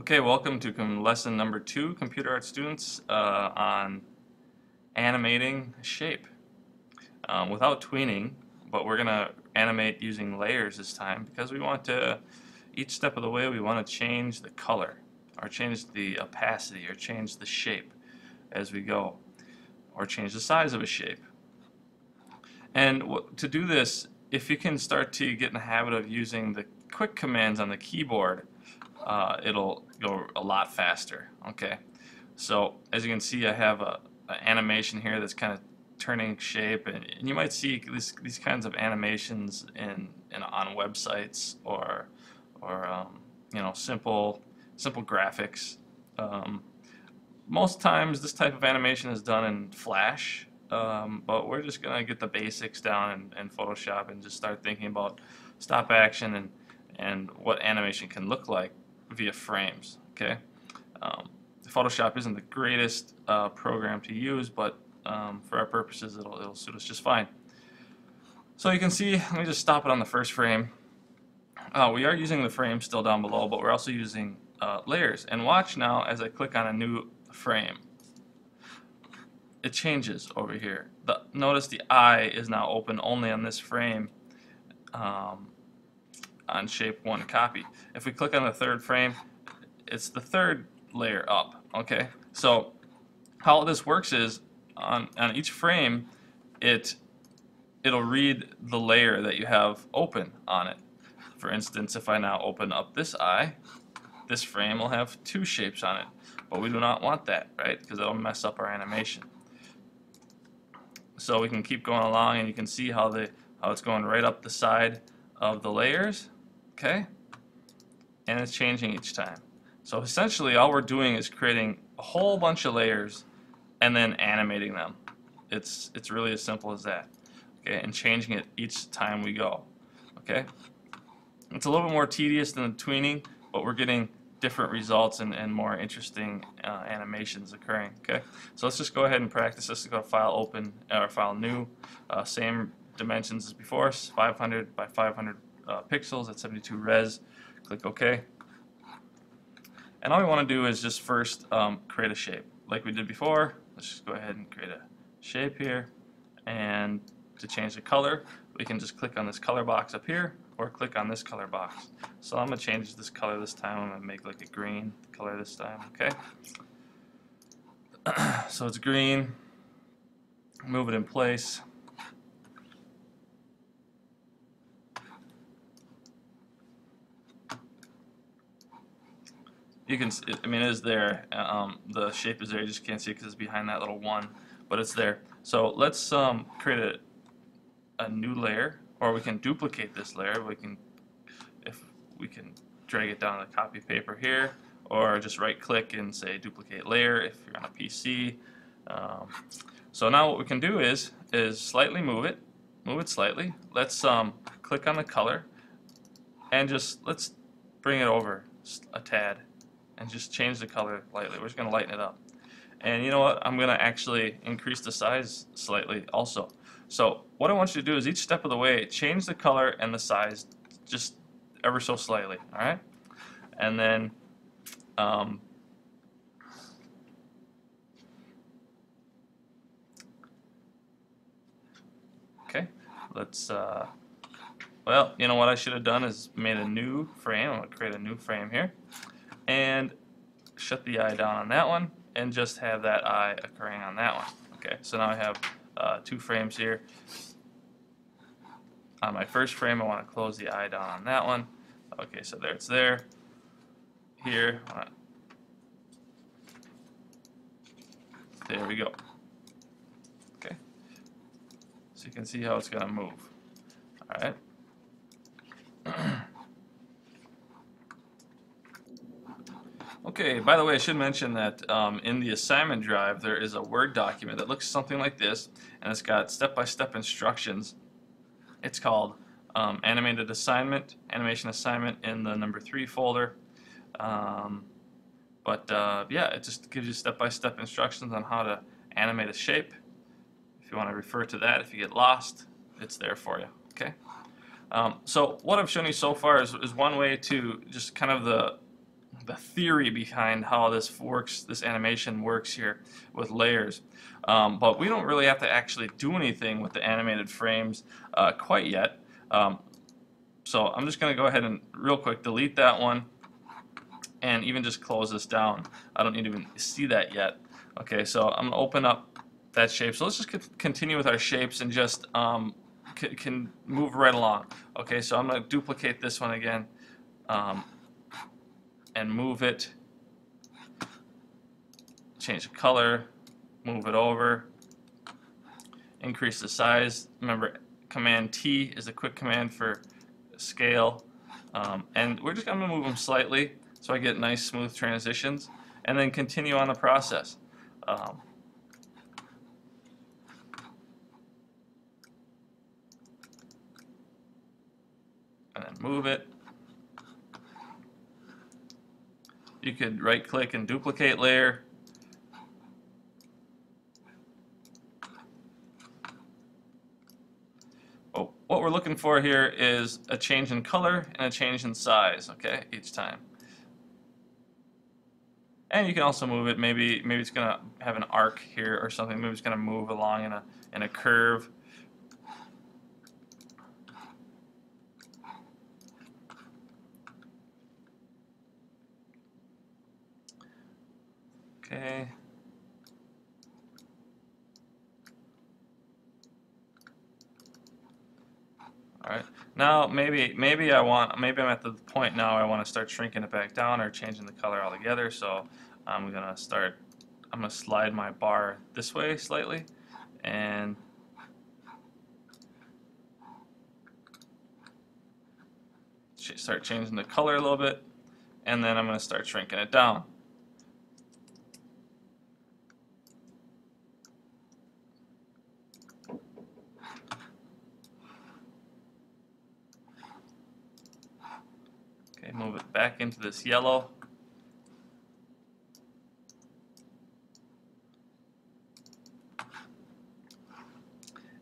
Okay, welcome to lesson number 2, Computer Art students, on animating shape. Without tweening, but we're going to animate using layers this time because we want to, each step of the way, we want to change the color, or change the opacity, or change the shape as we go, or change the size of a shape. And to do this, if you can start to get in the habit of using the quick commands on the keyboard, it'll go a lot faster. Okay, so as you can see, I have an animation here that's kind of turning shape, and you might see these kinds of animations on websites or you know, simple graphics. Most times this type of animation is done in Flash, but we're just gonna get the basics down in Photoshop and just start thinking about stop action and what animation can look like via frames. Okay, Photoshop isn't the greatest program to use, but for our purposes it'll suit us just fine. So you can see, let me just stop it on the first frame. We are using the frame still down below, but we're also using layers. And watch now as I click on a new frame. It changes over here. Notice the eye is now open only on this frame, on shape 1 copy. If we click on the third frame, it's the third layer up. Okay, so how this works is on each frame, it'll read the layer that you have open on it. For instance, if I now open up this eye, this frame will have 2 shapes on it, but we do not want that, right? Because it'll mess up our animation. So we can keep going along, and you can see how it's going right up the side of the layers. Okay, and it's changing each time. So essentially, all we're doing is creating a whole bunch of layers and then animating them. It's really as simple as that. Okay, and changing it each time we go. Okay, it's a little bit more tedious than the tweening, but we're getting different results and more interesting animations occurring. Okay, so let's just go ahead and practice this. Let's go to File, Open, or File, New. Same dimensions as before, 500 by 500 pixels at 72 res. Click OK. And all we want to do is just first create a shape like we did before. Let's just go ahead and create a shape here, and to change the color we can just click on this color box up here or click on this color box. So I'm going to change this color this time. I'm going to make like a green color this time. Okay, so it's green. Move it in place. You can, I mean, it is there. The shape is there. You just can't see it because it's behind that little 1, but it's there. So let's create a new layer, or we can duplicate this layer. If we can drag it down to the copy paper here, or just right-click and say duplicate layer if you're on a PC. So now what we can do is slightly move it slightly. Let's click on the color and let's bring it over a tad. And just change the color lightly. We're just going to lighten it up. And you know what? I'm going to actually increase the size slightly also. So what I want you to do is each step of the way, change the color and the size just ever so slightly. Alright? And then okay, let's well, you know what I should have done is made a new frame. I'm going to create a new frame here and shut the eye down on that one and just have that eye occurring on that one. Okay, so now I have 2 frames here. On my first frame I want to close the eye down on that one. Okay, so there it's there. Here, there we go. Okay, so you can see how it's going to move. Alright. Okay, by the way, I should mention that in the assignment drive there is a Word document that looks something like this, and it's got step-by-step instructions. It's called Animation Assignment in the number 3 folder. Yeah, it just gives you step-by-step instructions on how to animate a shape. If you want to refer to that, if you get lost, it's there for you. Okay. So what I've shown you so far is one way to just kind of the theory behind how this works, this animation works here with layers. But we don't really have to actually do anything with the animated frames quite yet. So I'm just going to go ahead and real quick delete that one and even just close this down. I don't need to even see that yet. Okay, so I'm going to open up that shape. So let's just continue with our shapes and just can move right along. Okay, so I'm going to duplicate this one again and move it, change the color, move it over, increase the size. Remember, Command T is a quick command for scale, and we're just going to move them slightly so I get nice smooth transitions, and then continue on the process. And then move it. You could right click and duplicate layer. Oh, what we're looking for here is a change in color and a change in size, okay, each time. And you can also move it, maybe it's gonna have an arc here or something, maybe it's gonna move along in a curve. Okay. Alright. Now maybe I'm at the point now I want to start shrinking it back down or changing the color altogether, so I'm gonna slide my bar this way slightly and start changing the color a little bit, and then I'm gonna start shrinking it down. Okay, move it back into this yellow.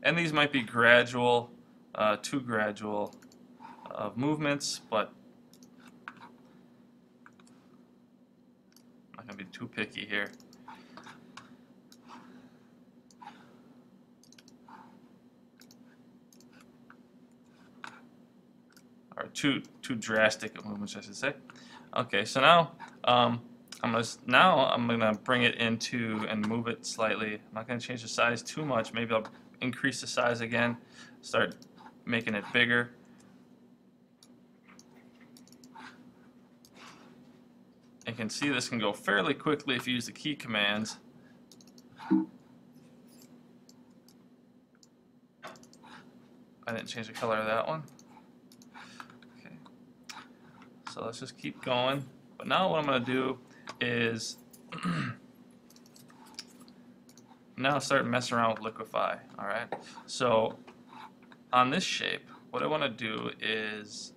And these might be gradual, too gradual movements, but I'm not going to be too picky here. Or too drastic of movements, I should say. Okay, so now I'm gonna bring it into and move it slightly. I'm not gonna change the size too much. Maybe I'll increase the size again, start making it bigger. You can see this can go fairly quickly if you use the key commands. I didn't change the color of that one. Okay. So let's just keep going. But now what I'm going to do is now start messing around with liquefy. Alright. So on this shape, what I want to do is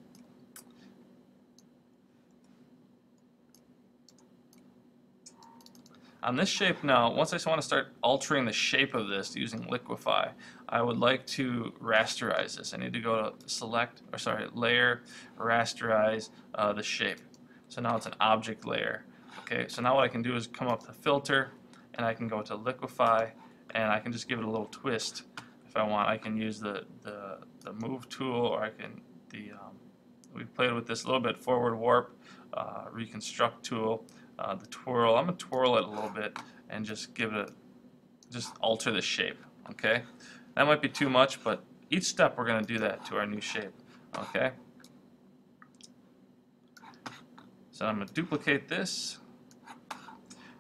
on this shape now, once I want to start altering the shape of this using liquefy, I would like to rasterize this. I need to go to layer, rasterize the shape. So now it's an object layer. Okay, so now what I can do is come up to filter, and I can go to liquefy, and I can just give it a little twist if I want. I can use the move tool, or I can we played with this a little bit, forward warp, reconstruct tool, the twirl. I'm gonna twirl it a little bit and just alter the shape. Okay, that might be too much, but each step we're gonna do that to our new shape. Okay. So I'm going to duplicate this.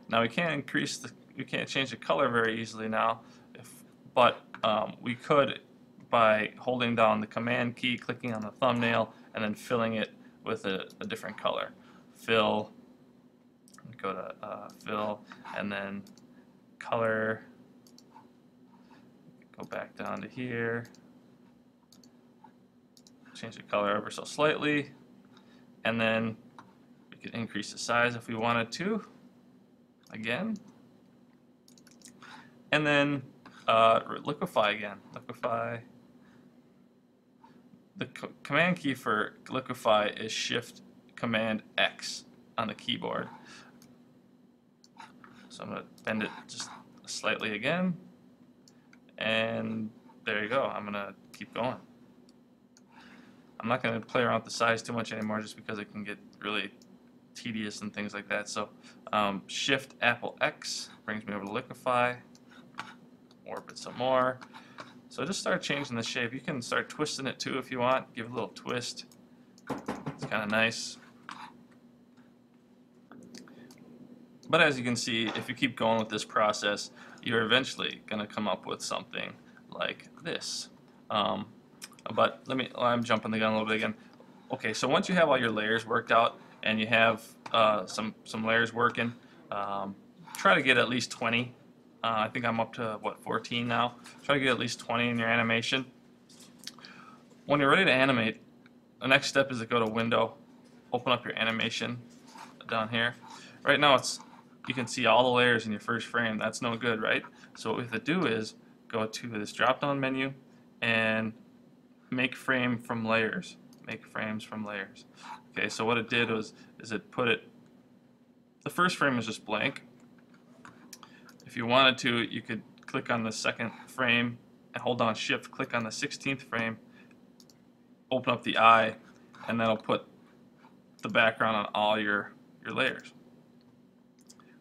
Now we can't change the color very easily now, but we could by holding down the command key, clicking on the thumbnail, and then filling it with a different color. Fill, go to fill, and then color, go back down to here, change the color ever so slightly, and then we could increase the size if we wanted to, again, and then liquefy again. Liquefy. The command key for liquefy is Shift Command X. on the keyboard. So I'm going to bend it just slightly again, and there you go. I'm going to keep going. I'm not going to play around with the size too much anymore just because it can get really tedious and things like that. So Shift Apple X brings me over to liquefy, warp it some more. So just start changing the shape. You can start twisting it too if you want. Give it a little twist. It's kind of nice. But as you can see, if you keep going with this process, you're eventually going to come up with something like this. But I'm jumping the gun a little bit again. Okay, so once you have all your layers worked out and you have some layers working, try to get at least 20. I think I'm up to, what, 14 now? Try to get at least 20 in your animation. When you're ready to animate, the next step is to go to Window, open up your animation down here. Right now you can see all the layers in your first frame. That's no good, right? So what we have to do is go to this drop-down menu and make frame from layers. Make frames from layers. Okay, so what it did is it put it, the first frame is just blank. If you wanted to, you could click on the second frame and hold down Shift, click on the 16th frame, open up the eye, and that'll put the background on all your layers.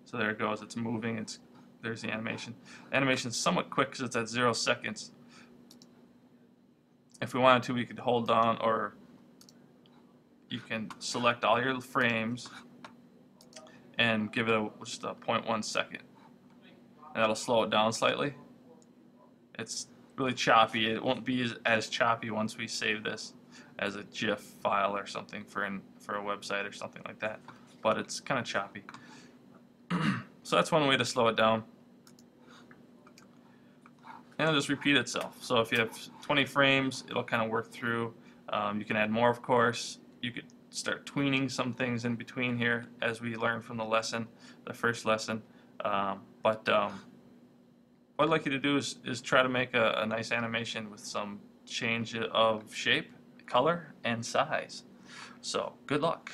So there it goes, it's moving, there's the animation. The animation's somewhat quick because it's at 0 seconds. If we wanted to, we could hold down, or you can select all your frames and give it just a 0.1 second. And that'll slow it down slightly. It's really choppy. It won't be as choppy once we save this as a GIF file or something for a website or something like that. But it's kind of choppy. So that's one way to slow it down. And it'll just repeat itself. So if you have 20 frames, it'll kind of work through. You can add more, of course. You could start tweening some things in between here, as we learned from the first lesson. What I'd like you to do is try to make a nice animation with some change of shape, color, and size. So good luck.